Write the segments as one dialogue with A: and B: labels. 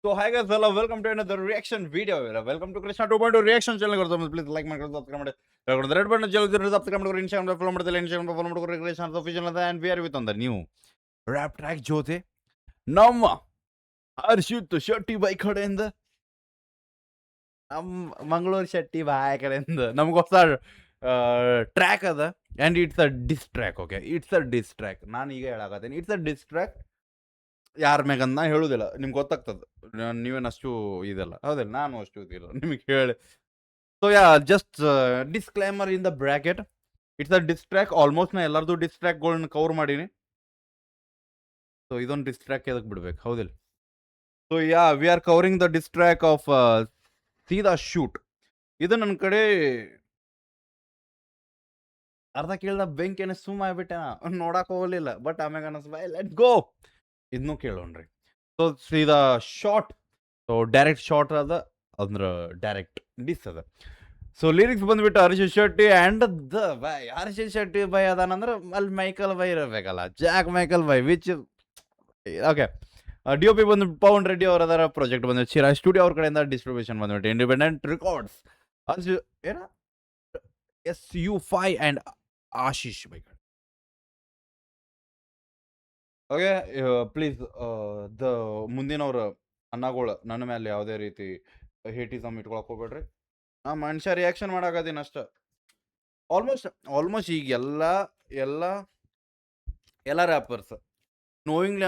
A: So hi guys, hello, welcome to another reaction video. Welcome to Krishna 2.2 reaction channel. Please like ಮಾಡಿ subscribe ಮಾಡಿ. red button ಜಲ್ದಿ subscribe ಮಾಡಿ Instagram follow ಮಾಡ್ತಿಲ್ಲ Instagram follow ಮಾಡ್ಕೊರಿ Krishna official and we are with on the new rap track ಜೊತೆ ನಮ್ಮ Harshit Shetty by ಕಡೆಯಿಂದ ನಮ್ಮ ಮಂಗಳೂರು ಶೆಟ್ಟಿ ಬಾಯ್ ಕಡೆಯಿಂದ ನಮ್ಗೆ ಹೊಸ ಟ್ರ್ಯಾಕ್ ಅದ and it's a diss track. Okay, it's a diss track. ನಾನು ಈಗ ಹೇಳಾಕತ್ತೀನಿ, ಇಟ್ಸ್ ಅ ಡಿಸ್ ಟ್ರ್ಯಾಕ್. ಯಾರ ಮ್ಯಾಗಂತ ನಾ ಹೇಳುದಿಲ್ಲ, ನಿಮ್ಗೆ ಗೊತ್ತಾಗ್ತದೆ. ನೀವೇನು ಅಷ್ಟು ಇದಲ್ಲ, ಹೌದಿಲ್ಲ, ನಾನು ಅಷ್ಟು ಇದಿಲ್ಲ ನಿಮಗೆ ಹೇಳಿ. So yeah, just disclaimer in the bracket, it's a diss track. Almost ನಾ ಎಲ್ಲರದು ಡಿಸ್ ಟ್ರ್ಯಾಕ್ಗಳನ್ನ ಕವರ್ ಮಾಡೀನಿ. ಸೊ ಇದೊಂದು ಡಿಸ್ ಟ್ರ್ಯಾಕ್ ಎದಕ್ಕೆ ಬಿಡ್ಬೇಕು, ಹೌದಿಲ್ಲ? So yeah, we are covering the diss track of ಸೀದಾ ಶೂಟ್. ಇದು ನನ್ನ ಕಡೆ ಅರ್ಧ ಕೇಳ್ದ ಬೆಂಕಿನ ಸುಮ್ಮ ಆಗ್ಬಿಟ್ಟೆ, ನೋಡಕ್ ಹೋಗಲಿಲ್ಲ. ಬಟ್ ಆಮ್ಯಾಗ ಅನಿಸ್ಬಾ ಲೆಟ್ ಗೋ, ಇದನ್ನು ಕೇಳೋಣ್ರಿ. ಸೊ ಸೀದಾ ಶಾರ್ಟ್, ಸೊ ಡೈರೆಕ್ಟ್ ಶಾರ್ಟ್ ಅದ, ಅಂದ್ರೆ ಡೈರೆಕ್ಟ್ ಡಿಸ್ ಅದ. ಸೊ ಲಿರಿಕ್ಸ್ ಬಂದ್ಬಿಟ್ಟು Harshit Shetty and the by. Harshit Shetty by ಅದಾನಂದ್ರೆ ಅಲ್ಲಿ ಮೈಕಲ್ ಬೈ ಇರಬೇಕಲ್ಲ, Jack Michael by which. Okay, D O P ಬಂದು ಪವನ್ ರೆಡ್ಡಿ ಅವ್ರ ಅದರ ಪ್ರಾಜೆಕ್ಟ್ ಬಂದ್ಬಿಟ್ಟು ಚಿರಾಯ್ ಸ್ಟುಡಿಯೋ ಅವ್ರ ಕಡೆಯಿಂದ ಡಿಸ್ಟ್ರಿಬ್ಯೂಷನ್ ಬಂದ್ಬಿಟ್ಟು ಇಂಡಿಪೆಂಡೆಂಟ್ ರೆಕಾರ್ಡ್ಸ್. ಏನ SU5 and Ashish by. Okay, please the ಮುಂದಿನವ್ರ ಅನ್ನಗಳು ನನ್ನ ಮೇಲೆ ಯಾವುದೇ ರೀತಿ ಹೇಟಿಸಮ್ ಇಟ್ಕೊಳಕ್ ಹೋಗ್ಬೇಡ್ರಿ. ನಾ ಮನುಷ್ಯ ರಿಯಾಕ್ಷನ್ ಮಾಡಾಕತ್ತೀನಿ ಅಷ್ಟ. ಆಲ್ಮೋಸ್ಟ್ ಈಗ ಎಲ್ಲ ರ್ಯಾಪರ್ಸ್ ನೋವಿಂಗ್ಲಿ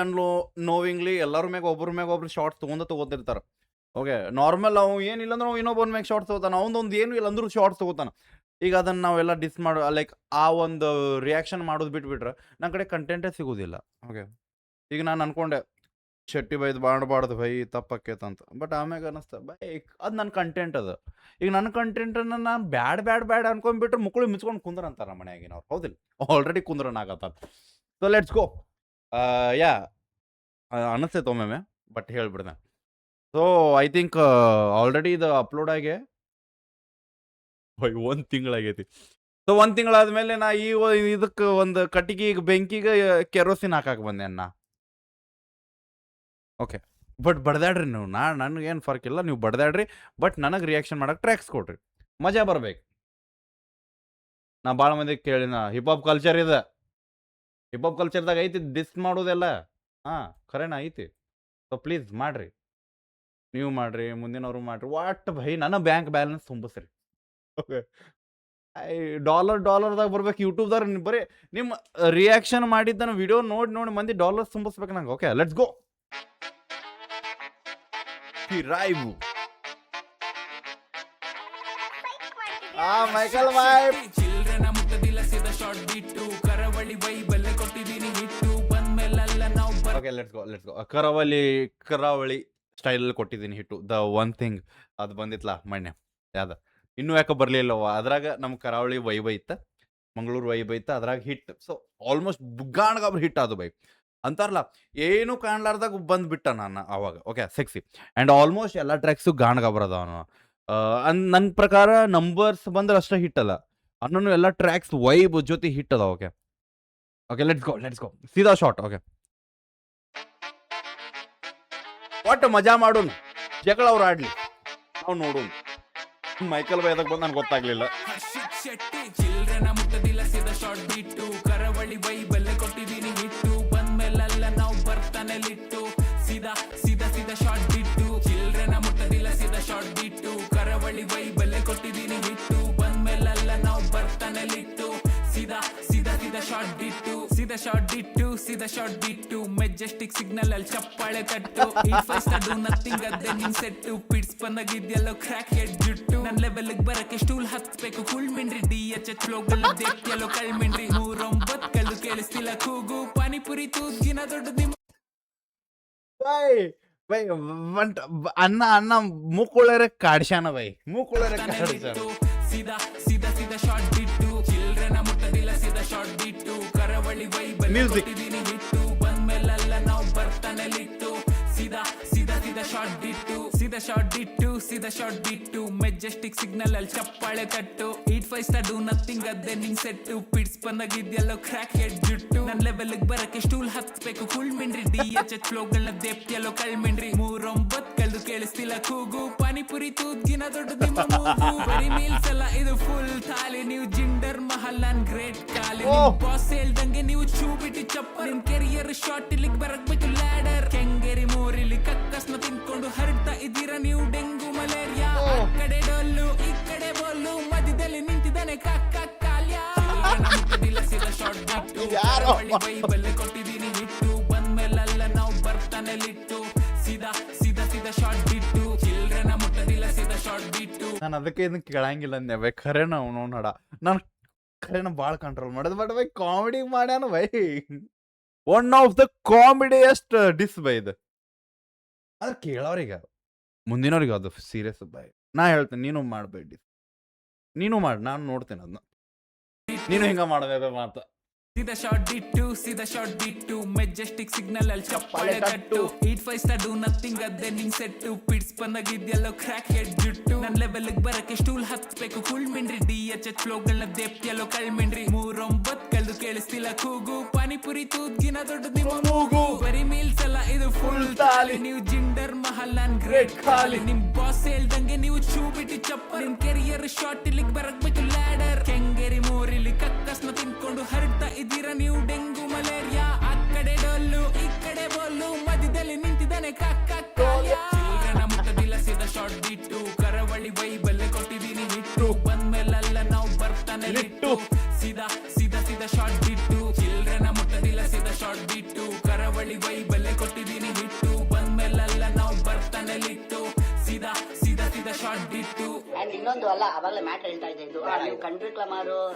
A: ನೋವಿಂಗ್ಲಿ ಎಲ್ಲರ ಮ್ಯಾಗ ಒಬ್ರು ಶಾರ್ಟ್ಸ್ ತೊಗೋತಿರ್ತಾರೆ. ಓಕೆ, ನಾರ್ಮಲ್ ಅವು ಏನಿಲ್ಲ ಅಂದ್ರೆ ಅವ್ನು ಇನ್ನೊಬ್ಬನ ಮ್ಯಾಗ ಶಾರ್ಟ್ಸ್ ತೊಗೋತಾನೆ, ಅವನೊಂದು ಏನು ಇಲ್ಲ ಅಂದ್ರೂ ಶಾರ್ಟ್ಸ್ ತೊಗೋತಾನೆ. ಈಗ ಅದನ್ನು ನಾವೆಲ್ಲ ಡಿಸ್ ಮಾಡೋ ಲೈಕ್ ಆ ಒಂದು ರಿಯಾಕ್ಷನ್ ಮಾಡೋದು ಬಿಟ್ಬಿಟ್ರೆ ನನ್ನ ಕಡೆ ಕಂಟೆಂಟೇ ಸಿಗೋದಿಲ್ಲ. ಓಕೆ, ಈಗ ನಾನು ಅನ್ಕೊಂಡೆ ಶೆಟ್ಟಿ ಬೈದು ಮಾಡಬಾರ್ದು ಬೈ, ತಪ್ಪಕ್ಕೇತಂತ. ಬಟ್ ಆಮ್ಯಾಗ ಅನ್ನಿಸ್ತ ಬೈ ಅದು ನನ್ನ ಕಂಟೆಂಟ್ ಅದ. ಈಗ ನನ್ನ ಕಂಟೆಂಟನ್ನು ನಾನು ಬ್ಯಾಡ್ ಅನ್ಕೊಂಡ್ಬಿಟ್ರೆ ಮುಕ್ಕಳು ಮುಚ್ಕೊಂಡು ಕುಂದ್ರ ಅಂತಾರೆ ಮನೆಯಾಗಿನವ್ರು, ಹೌದಿಲ್ಲ? ಆಲ್ರೆಡಿ ಕುಂದ್ರನಾಗತ್ತ. So let's go. ಯಾ, ಅನ್ನಿಸ್ತೈತೆ ಒಮ್ಮೆ, ಬಟ್ ಹೇಳ್ಬಿಡ್ದೆ. ಸೊ ಐ ಥಿಂಕ್ ಆಲ್ರೆಡಿ ಇದು ಅಪ್ಲೋಡ್ ಆಗಿ 1 ತಿಂಗಳಾಗೈತಿ. ಸೊ 1 ತಿಂಗಳಾದ್ಮೇಲೆ ನಾ ಇದಕ್ಕೆ ಒಂದು ಕಟ್ಟಿಗೆ ಬೆಂಕಿಗೆ ಕೆರೋಸಿನ್ ಹಾಕಕ್ಕೆ ಬಂದೆ ಅನ್ನ. ಓಕೆ, ಬಟ್ ಬಡ್ದಾಡ್ರಿ ನೀವು, ನನಗೇನು ಫರ್ಕ್ ಇಲ್ಲ, ನೀವು ಬಡ್ದಾಡ್ರಿ. ಬಟ್ ನನಗೆ ರಿಯಾಕ್ಷನ್ ಮಾಡಕ್ಕೆ ಟ್ರ್ಯಾಕ್ಸ್ ಕೊಡ್ರಿ, ಮಜಾ ಬರ್ಬೇಕು. ನಾ ಭಾಳ ಮಂದಿಗೆ ಕೇಳಿನ ಹಿಪ್-ಹಾಪ್ ಕಲ್ಚರ್ ಇದೆ, ಹಿಪ್-ಹಾಪ್ ಕಲ್ಚರ್ದಾಗ ಐತಿ ಡಿಸ್ ಮಾಡೋದೆಲ್ಲ. ಖರೇನ ಐತಿ. ಸೊ ಪ್ಲೀಸ್ ಮಾಡ್ರಿ, ನೀವು ಮಾಡ್ರಿ, ಮುಂದಿನವ್ರು ಮಾಡ್ರಿ. ವಾಟ್ ಭೈ, ನನ್ನ ಬ್ಯಾಂಕ್ ಬ್ಯಾಲೆನ್ಸ್ ತುಂಬಿಸ್ರಿ. ಓಕೆ, ಡಾಲರ್ದಾಗ ಬರ್ಬೇಕು ಯೂಟ್ಯೂಬ್ದಾಗ. ಬರೀ ನಿಮ್ಮ ರಿಯಾಕ್ಷನ್ ಮಾಡಿದ್ದನ್ನು ವಿಡಿಯೋ ನೋಡಿ ಮಂದಿ ಡಾಲರ್ಸ್ ತುಂಬಿಸ್ಬೇಕು ನಂಗೆ. Okay, let's go. ರೈವು Michael boy. Okay, let's go. ಕರಾವಳಿ ಸ್ಟೈಲಲ್ಲಿ ಕೊಟ್ಟಿದ್ದೀನಿ ಹಿಟ್ಟು. ದ ಒನ್ ಥಿಂಗ್ ಅದು ಬಂದಿತ್ತಲ್ಲ ಮೊನ್ನೆ, ಯಾವ್ದು ಇನ್ನೂ ಯಾಕೆ ಬರಲಿಲ್ಲವ, ಅದ್ರಾಗ ನಮ್ಮ ಕರಾವಳಿ ವೈಬ್ ಐತ, ಮಂಗಳೂರು ವೈಬ್ ಐತ, ಅದ್ರಾಗ ಹಿಟ್. ಸೊ ಆಲ್ಮೋಸ್ಟ್ ಬುಗ್ಗಾಣ್ಗಾಬ್ರು ಹಿಟ್ ಅದು ಬೈ ಅಂತಾರಲ್ಲ, ಏನು ಕಾಣ್ಲಾರ್ದಾಗ ಬಂದ್ಬಿಟ್ಟ ನಾನು ಅವಾಗ. Okay, sexy. ಆ್ಯಂಡ್ ಆಲ್ಮೋಸ್ಟ್ ಎಲ್ಲ ಟ್ರ್ಯಾಕ್ಸು ಗಾಣ್ಗಾಬ್ರದ ಅವನು. ನನ್ನ ಪ್ರಕಾರ ನಂಬರ್ಸ್ ಬಂದ್ರೆ ಅಷ್ಟೇ ಹಿಟ್ ಅಲ್ಲ, ಅನ್ನೂ ಎಲ್ಲ ಟ್ರ್ಯಾಕ್ಸ್ ವೈಬ್ ಜೊತೆ ಹಿಟ್ ಅದ. ಓಕೆ, ಲೆಟ್ಸ್ ಗೋ. ಸೀದಾ ಶಾರ್ಟ್. ಓಕೆ, ಒಟ್ಟು ಮಜಾ ಮಾಡೋಣ, ಜಗಳ ಅವ್ರು ಆಡ್ಲಿ, ನಾವು ನೋಡೋಣ. ಮೈಕಲ್ ಬೈ ಅದಕ್ಕೆ ಬಂದು ನನಗೆ ಗೊತ್ತಾಗ್ಲಿಲ್ಲ.
B: ಹರ್ಷಿತ್ ಶೆಟ್ಟಿ ಚಿಲ್ಡ್ರನ ಮುಟ್ಟದಿಲ್ಲ, ಸೀದಾ ಶಾರ್ಟ್ ಬಿಟ್ಟು ಕರಾವಳಿ ಬೈ ಬೆಲೆ ಕೊಟ್ಟಿದ್ದೀನಿ ಹಿಟ್ಟು. ಬಂದ್ಮೇಲೆಲ್ಲ ನಾವು ಬರ್ತಾನೆ ಲಿಟ್ಟು, ಸೀದಾ ಶಾರ್ಟ್ ಬಿಟ್ಟು. ಚಿಲ್ಡ್ರನ ಮುಟ್ಟದಿಲ್ಲ, ಸೀದಾ ಶಾರ್ಟ್ ಬಿಟ್ಟು ಕರಾವಳಿ ಬೈ ಬೆಲೆ ಕೊಟ್ಟಿದ್ದೀನಿ ಹಿಟ್ಟು. ಬಂದ್ಮೇಲೆಲ್ಲ ನಾವು ಬರ್ತಾನೆ ಲಿಟ್ಟು, ಸೀದಾ ಶಾರ್ಟ್ ಬಿಟ್ಟು. ಸೀದಾ ಶಾರ್ಟ್ ಬಿಟ್ಟು ಮೆಜೆಸ್ಟಿಕ್ ಸಿಗ್ನಲ್ ಅಲ್ಲಿ ಚಪ್ಪಾಳೆ ತಟ್ಟು. ಡೂ ನಥಿಂಗ್ ಅದೇ ನಿನ್ ಸೆಟ್ಟು. ಪಿಟ್ಸ್ ಬಂದಾಗಿದ್ಯಲ್ಲೋ ಕ್ರ್ಯಾಕ್ ಹೆಡ್ ಜುಟ್ಟು. ನನ್ ಲೆವೆಲ್ಗೆ ಬರಕ್ಕೆ ಸ್ಟೂಲ್ ಹತ್ಬೇಕು ಫುಲ್ ಮಿಂಡ್ರಿ. DHH ಫ್ಲೋಗಲ್ ದೇಕ್ಯಲ್ಲೋ ಕಳ್ಮಿಂಡ್ರಿ. 109 ಕಲ್ಲು ಕೇಳಿಸ್ತಿಲ್ಲ ಕೂಗು. ಪಾನಿಪುರಿ ತೂಗಿನ ದೊಡ್ಡ ನಿಮ್ಮ
A: ಬೈ ಅನ್ನ ಮೂಕೊಳ್ಳರೆ ಕಾಡ್ಸ್ಯಾನ ಬೈ, ಮೂಕೊಳ್ಳರೆ
B: ಸೀದಾ ಶಾರ್ಟ್ ಬಿಟ್ಟು. ಚಿಲ್ಡ್ರನ ಮುಟ್ಟದಿಲ್ಲ, ಸೀದಾ ಶಾರ್ಟ್ ಬಿಟ್ಟು ಕರಾವಳಿ ಬೈ ಬೆಲೆ ಕೊಟ್ಟಿದ್ದೀನಿ ಹಿಟ್ಟು. ಬಂದ್ಮೇಲೆಲ್ಲ ನಾವು ಬರ್ತಾನೆ ಲಿಟ್ಟು, ಸೀದಾ ಶಾರ್ಟ್ ಬಿಟ್ಟು ಮೆಜೆಸ್ಟಿಕ್ ಸಿಗ್ನಲ್ ಅಲ್ಲಿ ಚಪ್ಪಾಳೆ ತಟ್ಟು. 85 ಸ್ಟಾರ್ ಡೂ ನಥಿಂಗ್ ಅದೇ ನಿನ್ ಸೆಟ್ಟು. ಪಿಟ್ಸ್ ಬಂದಾಗಿದ್ಯಲ್ಲೋ ಕ್ರ್ಯಾಕ್ ಹೆಡ್ ಜುಟ್ಟು. ನನ್ ಲೆವೆಲ್ಗೆ ಬರಕ್ಕೆ ಸ್ಟೂಲ್ ಹತ್ಬೇಕು ಫುಲ್ ಮಿಂಡ್ರಿ. DHH ಫ್ಲೋಗಳನ್ನ ದೇಪ್ತಿಯಲ್ಲೋ ಕಳ್ಮಿಂಡ್ರಿ. 109 ಕಲ್ಲು ಪಾನಿಪುರಿ ತೂದ್ಗಿನ ದೊಡ್ಡ ನಿಮ್ಮ ಮೂಗು ಬರೀ ಮೀಲ್ಸ್ ಅಲ್ಲ ಇದು ಫುಲ್ ಥಾಲಿ ನೀವು ಜಿಂಡರ್ ಮಹಲ್ ನಾನ್ ಗ್ರೇಟ್ ಖಾಲಿ ಬಾಸ್ ಹೇಳ್ದಂಗೆ ನೀವು ಚೂ ಬಿಟ್ಟು ಚಪ್ಪ ನಿಮ್ ಕೆರಿಯರ್ ಶಾರ್ಟ್ ಇಲ್ಲಿಗೆ ಬರಕ್ಬೇಕು ಲ್ಯಾಡರ್ ಕೆಂಗೇರಿ ಮೋರಿಲಿ ಕಕ್ಕಸ್ನ ತಿನ್ಕೊಂಡು ಹರಡ್ತಾ ಇದ್ದೀರಾ ನೀವು ಡೆಂಗು ಮಲೇರಿಯಾ ಆ ಕಡೆ ಡೊಲ್ಲು ಈ ಕಡೆ ಬೋಲು ಮಧ್ಯದಲ್ಲಿ ನಿಂತಿದ್ದಾನೆ ಕಕ್ಕ ಕಾಲ್ಯ ಮುಟ್ಟದಿಲ್ಲ ಸೀದಾ ಶಾರ್ಟ್ ಬಿಟ್ಟು ಬೈಬಲ್ ಕೊಟ್ಟಿದ್ದೀನಿ ಹಿಟ್ಟು ಬಂದ್ಮೇಲೆಲ್ಲ ನಾವು ಬರ್ತಾನೆ ಲಿಟ್ಟು ಸೀದಾ ಸೀದಾ ಸೀದಾ ಶಾರ್ಟ್ ಬಿಟ್ಟು ಚಿಲ್ಡ್ರನ ಮುಟ್ಟದಿಲ್ಲ ಸೀದಾ ಶಾರ್ಟ್ ಬಿಟ್ಟು
A: ನಾನು ಅದಕ್ಕೆ ಇದನ್ನ ಕೇಳಂಗಿಲ್ಲ ಅಂದೆ ಬೈ ಖರೆ ನಾವು ನೋಡ ನಾನು ಖರೇನ ಭಾಳ ಕಂಟ್ರೋಲ್ ಮಾಡೋದು ಬಟ್ ಬೈ ಕಾಮಿಡಿ ಮಾಡ್ಯಾನ ಬೈ ಒನ್ ಆಫ್ ದ ಕಾಮಿಡಿಯಸ್ಟ್ ಡಿಸ್ ಬೈ ಇದು ಆದ್ರೆ ಕೇಳೋರಿಗೆ ಮುಂದಿನವ್ರಿಗೆ ಅದು ಸೀರಿಯಸ್ ಬೈ ನಾ ಹೇಳ್ತೇನೆ ನೀನು ಮಾಡಬೇಡಿ ನೀನು ಮಾಡಿ ನಾನು ನೋಡ್ತೇನೆ ಅದನ್ನ ನೀನು ಹಿಂಗ ಮಾಡಬೇಕು ಮಾತ
B: ಸೀದಾ ಶಾರ್ಟ್ ಬಿಟ್ಟು ಸೀದಾ ಶಾರ್ಟ್ ಬಿಟ್ಟು ಮೆಜೆಸ್ಟಿಕ್ ಸಿಗ್ನಲ್ ಅಲ್ಲಿ ಚಪ್ಪಾಳೆ ಕಟ್ಟು 85 ಸ್ಟಾರ್ ಡೂ ನಥಿಂಗ್ ಅದೇ ನಿಂಗ್ ಸೆಟ್ಟು ಪಿಟ್ಸ್ ಬಂದಾಗಿದ್ಯಲ್ಲೋ ಕ್ರ್ಯಾಕ್ ಹೆಡ್ ಜುಟ್ಟು ನನ್ ಲೆವೆಲ್ ಬರಕ್ಕೆ ಸ್ಟೂಲ್ ಹತ್ಬೇಕು ಕುಳ್ ಮಿಂಡ್ರಿ DHH ಫ್ಲೋಗಳನ್ನ ದೇಪ್ತಿಯಲ್ಲೋ ಕಳ್ಮಿಂಡ್ರಿ 39 ಕಲ್ದು ಕೇಳಿಸ್ತಿಲ್ಲ ಕೂಗು ಪಾನಿಪುರಿ ತೂದ್ಗಿನ ದೊಡ್ಡ ನಿಮ್ಮ ಮೂಗು ಬರೀ ಮೀಲ್ಸ್ ಅಲ್ಲ ಇದು ಫುಲ್ ತಾಲಿ ನೀವು ಜಿಂಡರ್ ಮಹಲ್ ನಾನ್ ಗ್ರೇಟ್ ಖಾಲಿ ನಿಮ್ ಬಾಸ್ ಹೇಳ್ದಂಗೆ ನೀವು ಚೂ ಬಿಟ್ಟು ಚಪ್ಪ ನಿಮ್ ಕೆರಿಯರ್ ಶಾರ್ಟ್ ಇಲ್ಲಿಗೆ ಬರಕ್ಬೇಕು ಲ್ಯಾಡರ್ ಕೆಂಗೇರಿ ಮೋರಿಲಿ ಕಕ್ಕಸ್ನ ತಿನ್ಕೊಂಡು ಹರಡ್ತಾ ಇದ್ದೀರಾ ನೀವು ಡೆಂಗು ಮಲೇರಿಯಾ ಆ ಕಡೆ ಡೊಲ್ಲು ಈ ಕಡೆ ಬೋಲು ಮಧ್ಯದಲ್ಲಿ ನಿಂತಿದ್ದಾನೆ ಕಕ್ಕ ಕಾಲ್ಯ ಚಿಲ್ಡ್ರನ ಮುಟ್ಟದಿಲ್ಲ ಸೀದಾ ಶಾರ್ಟ್ ಬಿಟ್ಟು ಕರಾವಳಿ ಬೈಬಲ್ ಕೊಟ್ಟಿದ್ದೀನಿ ಹಿಟ್ಟು ಬಂದ್ಮೇಲೆಲ್ಲ ನಾವು ಬರ್ತಾನೆ ಲಿಟ್ಟು ಸೀದಾ ಸೀದಾ ಸೀದಾ ಶಾರ್ಟ್ ಬಿಟ್ಟು ಚಿಲ್ಡ್ರನ ಮುಟ್ಟದಿಲ್ಲ ಸೀದಾ ಶಾರ್ಟ್ ಬಿಟ್ಟು ಕರಾವಳಿ ಬೈಬಲ್ ಕೊಟ್ಟಿದ್ದೀನಿ ಹಿಟ್ಟು ಬಂದ್ಮೇಲೆಲ್ಲ ನಾವು ಬರ್ತಾನೆ ಲಿಟ್ಟು ಸೀದಾ ಸೀದಾ ಸೀದಾ ಶಾರ್ಟ್ ಬಿಟ್ಟು
C: ಅಂಡ್ ಇನ್ನೊಂದು ಅಲ್ಲ ಅವಾಗಲೇ ಮ್ಯಾಟ್ ಹೇಳ್ತಾ ಇದ್ದು ನೀವು ಕಂಡ್ರಿ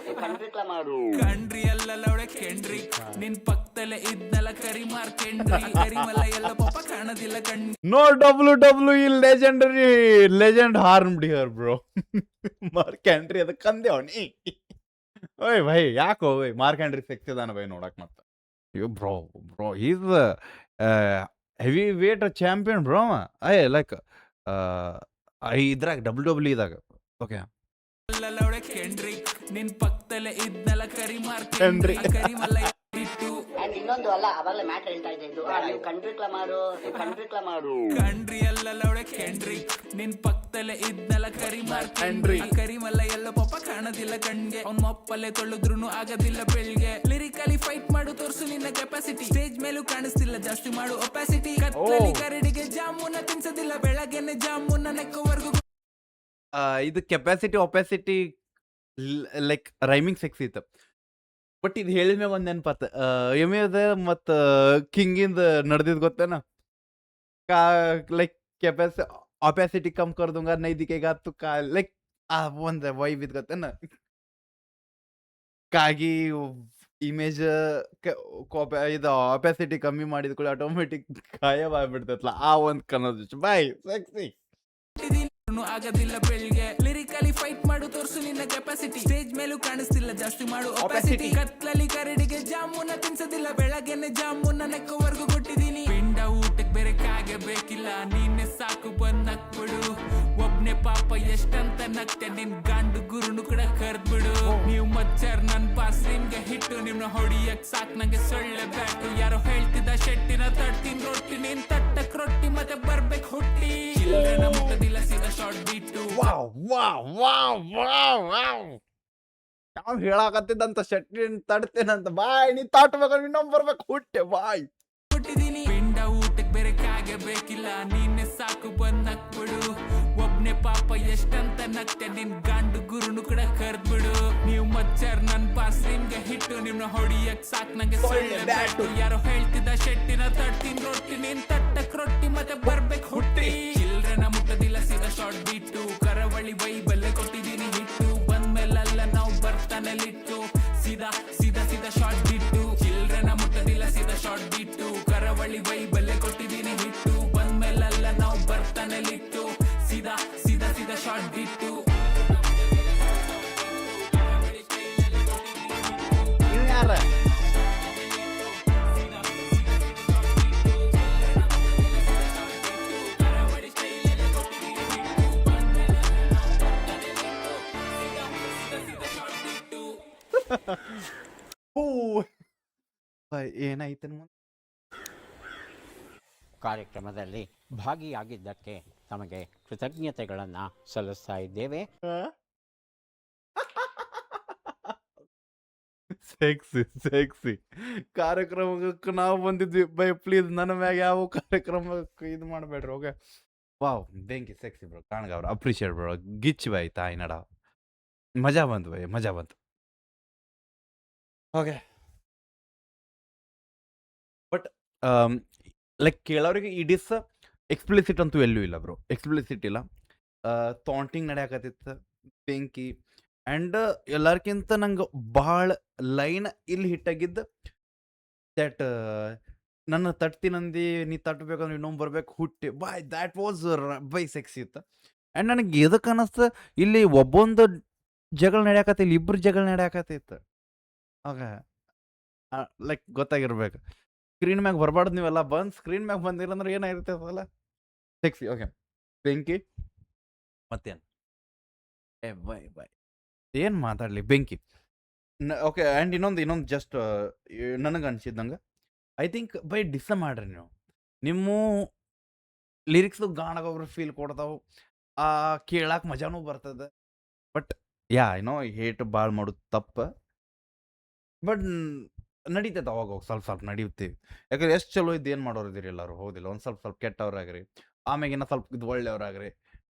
C: ಮಾರು
B: ಕಂಡ್ರಿ ಅಲ್ಲ ಲೌಡೆ ಕೆಂಡ್ರಿ ನಿನ್ ಪಕ್ಕದಲ್ಲೇ ಇದ್ನಲ್ಲ ಕರಿಮಾರ್ ಕೆಂಡ್ರಿ ಕರಿಮಲ್ಲ ಎಲ್ಲ ಪಾಪ ಕಾಣದಿಲ್ಲ ಕಣ್
A: ನೋ WWE legend harmed here bro Mark Henry ಅದಕ್ಕೆ ಅಂದೆ ಅವನಿ ಓಯ್ ಭೈ ಯಾಕೋ ಓಯ್ ಮಾರ್ಕ್ ಆಂಡ್ರಿ ಸಿಕ್ತಿದಾನ ಬೈ ನೋಡಕ್ ಮತ್ತ ಅಯ್ಯೋ bro is heavy wait champion bro I like ಇದ್ರಾಗ WWE ಇದಾಗ ಓಕೆ
B: ಲೌಡೆ ಕೆಂಡ್ರಿ ನಿನ್ ಪಕ್ಕದಲ್ಲೇ ಇದ್ನಲ್ಲ ಕರಿಮಾರ್
A: ಕೆಂಡ್ರಿ.
B: ಕರಿಮಲ್ಲ ಇಟ್ಟು
C: ಅಂಡ್ ಇನ್ನೊಂದು ಅಲ್ಲ ಅವಾಗಲೇ ಮ್ಯಾಟ್ ಹೇಳ್ತಾ ಇದ್ದು ನೀವು ಕಂಡ್ರಿ ಮಾರು
B: ಕಂಡ್ರಿ ಅಲ್ಲ ಲೌಡೆ ಕೆಂಡ್ರಿ ನಿನ್ ಪಕ್ಕದಲ್ಲೇ ಇದ್ನಲ್ಲ ಕರಿಮಾರ್ ಕೆಂಡ್ರಿ ಕರಿಮಲ್ಲ ಎಲ್ಲ ಪಾಪ ಕಾಣದಿಲ್ಲ ಕಣ್ಗೆ ಅವ್ನ್ ಮಪ್ಪಲ್ಲೇ ತೊಳೆದ್ರುನು ಆಗದಿಲ್ಲ ಬೆಳ್ಗೆ ಲಿರಿಕಲಿ ಫೈಟ್ ಮಾಡು ತೋರ್ಸು ನಿನ್ನ ಕೆಪಾಸಿಟಿ ಸ್ಟೇಜ್ ಮೇಲೂ ಕಾಣಿಸ್ತಿಲ್ಲ ಜಾಸ್ತಿ ಮಾಡು ಒಪಾಸಿಟಿ ಕತ್ತಲಿ ಕರಡಿಗೆ ಜಾಮೂನ ತಿನ್ಸದಿಲ್ಲ ಬೆಳಗ್ಗೆನೆ ಜಾಮೂನ ನೆಕ್ಕೋವರೆಗೂ
A: ಇದು capacity opacity like rhyming sex ಇತ್ತು ಬಟ್ ಇದು ಹೇಳಿದ್ಮೇಲೆ ಒಂದು ನೆನಪತ್ತ ಎಮ್ಮೆದ ಮತ್ತು ಕಿಂಗಿಂದ ನಡೆದಿದ್ದು ಗೊತ್ತೇನ ಲೈಕ್ ಒಪಾಸಿಟಿ ಕಮ್ ಕರ್ದುಂಗ ನೈದಿಕೆಗ ತುಕ್ಕ ಲೈಕ್ ಒಂದು ವೈಬ್ ಇದು ಗೊತ್ತೇನ ಕಾಗಿ ಇಮೇಜ್ ಇದು ಒಪಾಸಿಟಿ ಕಮ್ಮಿ ಮಾಡಿದ ಕೂಡ ಆಟೋಮೆಟಿಕ್ ಗಾಯಬ್ ಆಗ್ಬಿಡ್ತೈತಲ್ಲ ಆ ಒಂದು ಕನ್ನೋದು ಬಾಯ್ ಸೆಕ್ಸಿ
B: ಆಗದಿಲ್ಲ ಬೆಳ್ಗೆ ಲಿರಿಕಲಿ ಫೈಟ್ ಮಾಡು ತೋರ್ಸು ನಿನ್ನ ಕೆಪಾಸಿಟಿ ಸ್ಟೇಜ್ ಮೇಲೂ ಕಾಣಿಸ್ತಿಲ್ಲ ಜಾಸ್ತಿ ಮಾಡು ಒಪಾಸಿಟಿ ಕತ್ಲಲ್ಲಿ ಕರಡಿಗೆ ಜಾಮೂನ ತಿನ್ಸದಿಲ್ಲ ಬೆಳಗ್ಗೆನೆ ಜಾಮೂನ ನೆಕ್ಕೋವರೆಗೂ ಕೊಟ್ಟಿದ್ದೀನಿ ಪಿಂಡ ಊಟಕ್ಕೆ ಬೇರೆ ಕಾಗೆ ಬೇಕಿಲ್ಲ ನೀನೆ ಸಾಕು ಬಂದ್ ನಕ್ಬಿಡು ಒಬ್ನೇ ಪಾಪ ಎಷ್ಟಂತ ನಕ್ತೆ ನಿನ್ ಗಂಡು ಗುರುನು ಕೂಡ ಕರ್ದ್ಬಿಡು ನೀವು ಮಚ್ಚರ್ ನನ್ ಪಾಸ್ ನಿಮ್ಗೆ ಹಿಟ್ಟು ನಿಮ್ನ ಹೊಡಿಯಕ್ ಸಾಕ್ ನಂಗೆ ಸೊಳ್ಳೆ ಬ್ಯಾಟು ಯಾರೋ ಹೇಳ್ತಿದ್ದ ಶೆಟ್ಟಿನ ತಡ್ತೀನಿ ರೊಟ್ಟಿ ನೀನ್ ತಟ್ಟಕ್ ರೊಟ್ಟಿ ಮತ್ತೆ ಬರ್ಬೇಕು ಹುಟ್ಟಿ ಚಿಲ್ಡ್ರನ ಮುಟ್ಟದಿಲ್ಲ ಸೀದಾ ಶಾರ್ಟ್ ಬಿಟ್ಟು
A: ನಾವು ಹೇಳಾಕತ್ತಿದ್ದಂತ ಶೆಟ್ಟಿ ತಡ್ತೇನಂತ ಬಾಯ್ ನೀ ತಾಟ್ಬೇಕಾದ್ರೆ ಇನ್ನೊಬ್ಬ ಬರ್ಬೇಕು ಹುಟ್ಟೆ ಬಾಯ್
B: ಕೊಟ್ಟಿದ್ದೀನಿ ಪಿಂಡ ಊಟಕ್ಕೆ ಬೇರೆ ಕಾಗೆ ಬೇಕಿಲ್ಲ ನೀನೆ ಸಾಕು ಬಂದ್ ನಕ್ಬಿಡು ಒಬ್ನೇ ಪಾಪ ಎಷ್ಟಂತ ನಕ್ತೆ ನಿನ್ ಗಂಡು ಗುರುನು ಕೂಡ ಕರ್ದ್ಬಿಡು ನೀವು ಮಚ್ಚರ್ ನನ್ ಪಾಸ್ ನಿಮ್ಗೆ ಹಿಟ್ಟು ನಿಮ್ನ ಹೊಡಿಯಕ್ ಸಾಕ್ ನಂಗೆ ಸೊಳ್ಳೆ ಬ್ಯಾಟು ಯಾರೋ ಹೇಳ್ತಿದ್ದ ಶೆಟ್ಟಿನ ತಡ್ತೀನಿ ರೊಟ್ಟಿ ನೀನ್ ತಟ್ಟಕ್ ರೊಟ್ಟಿ ಮತ್ತೆ ಬರ್ಬೇಕು ಹುಟ್ಟಿ ಚಿಲ್ಡ್ರನ ಮುಟ್ಟದಿಲ್ಲ ಸೀದಾ ಶಾರ್ಟ್ ಬಿಟ್ಟು ಕರಾವಳಿ ಬೈಬಲ್ ಕೊಟ್ಟಿದ್ದೀನಿ ಹಿಟ್ಟು ಬಂದ್ಮೇಲೆಲ್ಲ ನಾವು ಬರ್ತಾನೆ ಲಿಟ್ಟು ಸೀದಾ ಸೀದಾ ಸೀದಾ ಶಾರ್ಟ್ ಬಿಟ್ಟು ಚಿಲ್ಡ್ರನ ಮುಟ್ಟದಿಲ್ಲ ಸೀದಾ ಶಾರ್ಟ್ ಬಿಟ್ಟು ಕರಾವಳಿ ಬೈಬಲ್ ಕೊಟ್ಟಿದ್ದೀನಿ ಹಿಟ್ಟು ಬಂದ್ಮೇಲೆಲ್ಲ ನಾವು ಬರ್ತಾನೆ ಲಿಟ್ಟು ಸೀದಾ ಸೀದಾ ಸೀದಾ ಶಾರ್ಟ್ ಬಿಟ್ಟು
A: ಯಾರ
D: ಕಾರ್ಯಕ್ರಮದಲ್ಲಿ ಭಾಗಿಯಾಗಿದ್ದಕ್ಕೆ ತಮಗೆ ಕೃತಜ್ಞತೆಗಳನ್ನು ಸಲ್ಲಿಸ್ತಾ ಇದ್ದೇವೆ.
A: ಸೆಕ್ಸಿ ಕಾರ್ಯಕ್ರಮಕ್ಕೆ ನಾವು ಬಂದಿದ್ವಿ ಬೈ ಪ್ಲೀಸ್ ನನ್ನ ಮ್ಯಾಗ ಯಾವ ಕಾರ್ಯಕ್ರಮಕ್ಕೆ ಇದು ಮಾಡಬೇಡ್ರಿ. ಓಕೆ ವಾವ್ ಬೆಂಕಿ ಸೆಕ್ಸಿ ಬ್ರೋ ಕಾಣ್ಗ ಅವ್ರು ಅಪ್ರಿಷಿಯೇಟ್ ಬ್ರೋ ಗಿಚ್ಚಿ ಬಾಯ್ ತಾಯಿ ನಡ ಮಜಾ ಬಂತು ಬೈ ಮಜಾ ಬಂತು. ಓಕೆ ಬಟ್ ಲೈಕ್ ಕೇಳೋರಿಗೆ ಈ ಡಿಸ್ ಎಕ್ಸ್ಪ್ಲಿಸಿಟ್ ಅಂತೂ ಎಲ್ಲೂ ಇಲ್ಲ ಬ್ರೋ, ಎಕ್ಸ್ಪ್ಲಿಸಿಟ್ ಇಲ್ಲ. ತಾಂಟಿಂಗ್ ನಡೆಯಕತ್ತಿತ್ತು ಬೆಂಕಿ ಆ್ಯಂಡ್ ಎಲ್ಲರ್ಕಿಂತ ನಂಗೆ ಭಾಳ ಲೈನ್ ಇಲ್ಲಿ ಹಿಟ್ಟಾಗಿದ್ದು ದಟ್ ನನ್ನ ತಟ್ತಿನಂದಿ ನೀ ತಟ್ಟಬೇಕಂದ್ರೆ ಇನ್ನೊಂದು ಬರ್ಬೇಕು ಹುಟ್ಟಿ ಬಾಯ್ ದ್ಯಾಟ್ ವಾಸ್ ಬೈ ಸೆಕ್ಸಿ ಇತ್ತು. ಆ್ಯಂಡ್ ನನಗೆ ಎದಕ್ಕೆ ಅನ್ನಿಸ್ತು ಇಲ್ಲಿ ಒಬ್ಬೊಂದು ಜಗಳ ನಡೆಯಕತ್ತ ಇಲ್ಲಿ ಇಬ್ಬರು ಜಗಳ ನಡೆಯಕತ್ತಿತ್ತು. ಓಕೆ ಲೈಕ್ ಗೊತ್ತಾಗಿರ್ಬೇಕು ಸ್ಕ್ರೀನ್ ಮ್ಯಾಗ ಬರಬಾರ್ದು ನೀವೆಲ್ಲ ಬಂದು ಸ್ಕ್ರೀನ್ ಮ್ಯಾಗ ಬಂದಿಲ್ಲ ಅಂದ್ರೆ ಏನಾಗಿರ್ತದಲ್ಲ ಸೆಕ್ಸಿ. ಓಕೆ ಬೆಂಕಿ ಮತ್ತೇನು ಬೈ ಏನು ಮಾತಾಡಲಿ ಬೆಂಕಿ. ಓಕೆ ಆ್ಯಂಡ್ ಇನ್ನೊಂದು ಜಸ್ಟ್ ನನಗೆ ಅನ್ಸಿದ್ದಂಗೆ ಐ ಥಿಂಕ್ ಬೈ ಡಿಸ್ ಮಾಡ್ರಿ ನೀವು ನಿಮ್ಮ ಲಿರಿಕ್ಸ್ ಗಾಣಗೊಬ್ರು ಫೀಲ್ ಕೊಡ್ತಾವೆ, ಕೇಳಕ್ಕೆ ಮಜಾನೂ ಬರ್ತದೆ. ಬಟ್ ಯಾ ಏನೋ ಹೇಟ್ ಭಾಳ ಮಾಡೋದು ತಪ್ಪು. ಬಟ್ ನಡೀತೈತೆ ಅವಾಗ ಸ್ವಲ್ಪ ನಡೀತೀವಿ, ಯಾಕಂದ್ರೆ ಎಷ್ಟು ಚಲೋ ಇದ್ದು ಏನು ಮಾಡೋರು ಇದ್ದೀರಿ ಎಲ್ಲರೂ ಹೌದಿಲ್ಲ. ಒಂದು ಸ್ವಲ್ಪ ಕೆಟ್ಟವ್ರಾಗ್ರಿ, ಆಮ್ಯಾಗ ಇನ್ನೂ ಸ್ವಲ್ಪ ಇದು ಒಳ್ಳೆಯವ್ರಾಗ್ರಿ,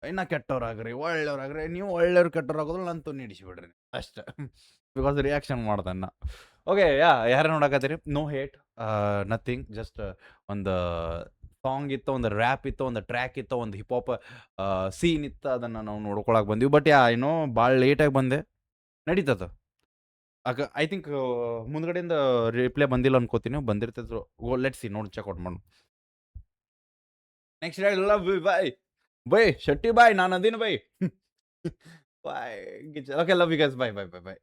A: ಇನ್ನೂ ಕೆಟ್ಟವ್ರಾಗ್ರಿ ಒಳ್ಳೆಯವ್ರಾಗ್ರಿ. ನೀವು ಒಳ್ಳೆಯವ್ರು ಕೆಟ್ಟವ್ರು ಆಗೋದ್ರಲ್ಲಿ ನಂತೂ ನಿಡಿಸ್ಬಿಡ್ರಿ ಅಷ್ಟೇ ಬಿಕಾಸ್ ರಿಯಾಕ್ಷನ್ ಮಾಡ್ದನ್ನ. ಓಕೆ ಯಾರು ನೋಡಕತ್ತೀರಿ ನೋ ಹೇಟ್ ನಥಿಂಗ್, ಜಸ್ಟ್ ಒಂದು ಸಾಂಗ್ ಇತ್ತು, ಒಂದು ರ್ಯಾಪ್ ಇತ್ತು, ಒಂದು ಟ್ರ್ಯಾಕ್ ಇತ್ತು, ಒಂದು ಹಿಪ್ ಹಾಪ್ ಸೀನ್ ಇತ್ತು, ಅದನ್ನು ನಾವು ನೋಡ್ಕೊಳಕ್ಕೆ ಬಂದ್ವಿ. ಬಟ್ ಏನೋ ಭಾಳ ಲೇಟಾಗಿ ಬಂದೆ, ನಡೀತದ. ಐ ಥಿಂಕ್ ಮುಂದ್ಗಡೆಯಿಂದ ರಿಪ್ಲೈ ಬಂದಿಲ್ಲ ಅನ್ಕೋತೀನಿ, ಬಂದಿರ್ತಿದ್ರು. ಲೆಟ್ಸ್ ಸಿ ನೋಡಿ ಚೆಕ್ಔಟ್ ಮಾಡು. Next love boy by Shetty boy ನಾನು ಅದೀನಿ by boy. Okay love you guys, bye bye bye by.